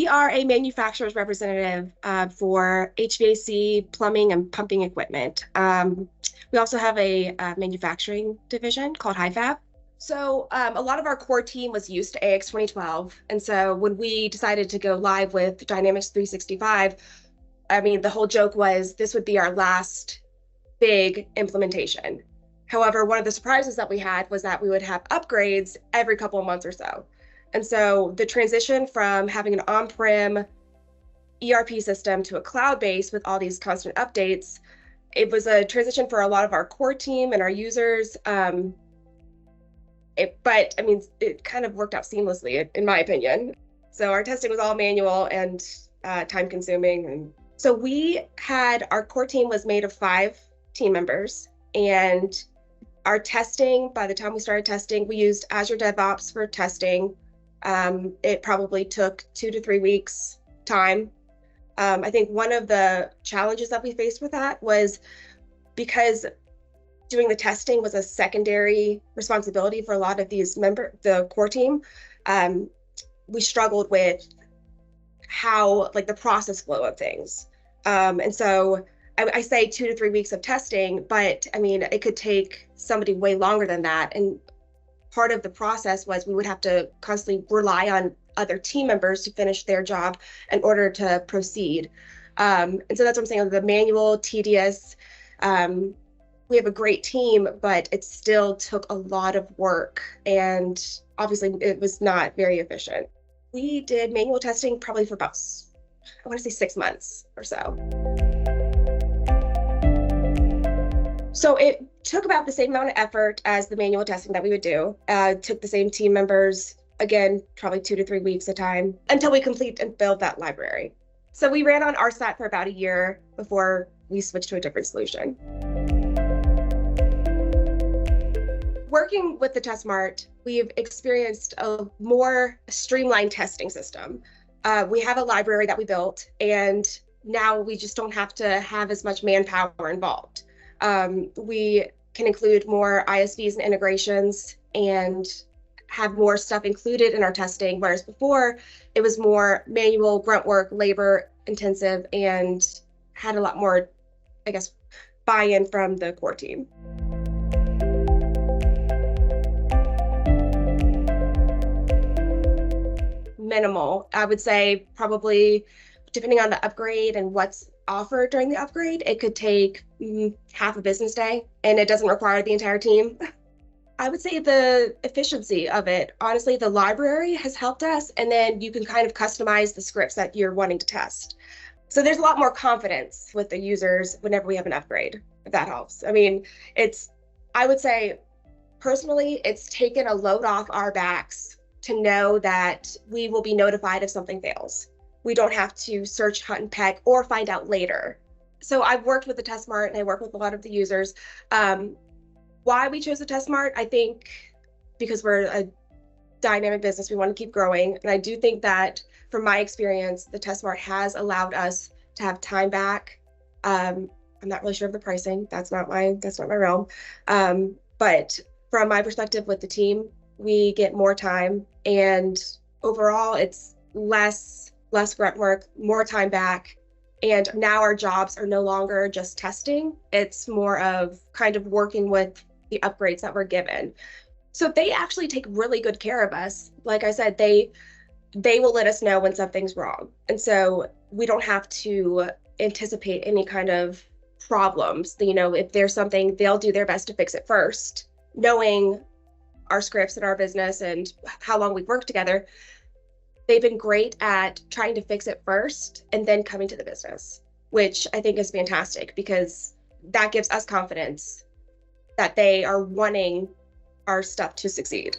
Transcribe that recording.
We are a manufacturer's representative for HVAC, plumbing, and pumping equipment. We also have a manufacturing division called HiFab. So a lot of our core team was used to AX 2012. And so when we decided to go live with Dynamics 365, I mean, the whole joke was this would be our last big implementation. However, one of the surprises that we had was that we would have upgrades every couple of months or so. And so the transition from having an on-prem ERP system to a cloud-based with all these constant updates, it was a transition for a lot of our core team and our users. But I mean, it kind of worked out seamlessly, in my opinion. So our testing was all manual and time-consuming. And so our core team was made of 5 team members, and our testing, by the time we started testing, we used Azure DevOps for testing. It probably took 2 to 3 weeks time. I think one of the challenges that we faced with that was because doing the testing was a secondary responsibility for a lot of the core team. We struggled with how, like, the process flow of things. And so I say 2 to 3 weeks of testing, but I mean, it could take somebody way longer than that. And part of the process was we would have to constantly rely on other team members to finish their job in order to proceed. And so that's what I'm saying, the manual, tedious. We have a great team, but it still took a lot of work, and obviously it was not very efficient. We did manual testing probably for about, I want to say 6 months or so. So it took about the same amount of effort as the manual testing that we would do. Took the same team members, again, probably 2 to 3 weeks at a time, until we complete and build that library. So we ran on RSAT for about a year before we switched to a different solution. Working with the TestSmart, we've experienced a more streamlined testing system. We have a library that we built, and now we just don't have to have as much manpower involved. We can include more ISVs and integrations and have more stuff included in our testing, whereas before it was more manual, grunt work, labor intensive, and had a lot more, I guess, buy-in from the core team. Minimal. I would say probably, depending on the upgrade and what's offered during the upgrade, it could take half a business day, and it doesn't require the entire team. I would say the efficiency of it. Honestly, the library has helped us, and then you can kind of customize the scripts that you're wanting to test. So there's a lot more confidence with the users whenever we have an upgrade, if that helps. I mean, I would say, personally, it's taken a load off our backs to know that we will be notified if something fails. We don't have to search, hunt, and peck, or find out later. So I've worked with the TestSmart, and I work with a lot of the users. Why we chose the TestSmart, I think because we're a dynamic business, we want to keep growing. And I do think that from my experience, the TestSmart has allowed us to have time back. I'm not really sure of the pricing. That's not my realm. But from my perspective with the team, we get more time, and overall it's less grunt work, more time back. And now our jobs are no longer just testing. It's more of kind of working with the upgrades that we're given. So they actually take really good care of us. Like I said, they will let us know when something's wrong. And so we don't have to anticipate any kind of problems. You know, if there's something, they'll do their best to fix it first, knowing our scripts and our business and how long we've worked together. They've been great at trying to fix it first and then coming to the business, which I think is fantastic, because that gives us confidence that they are wanting our stuff to succeed.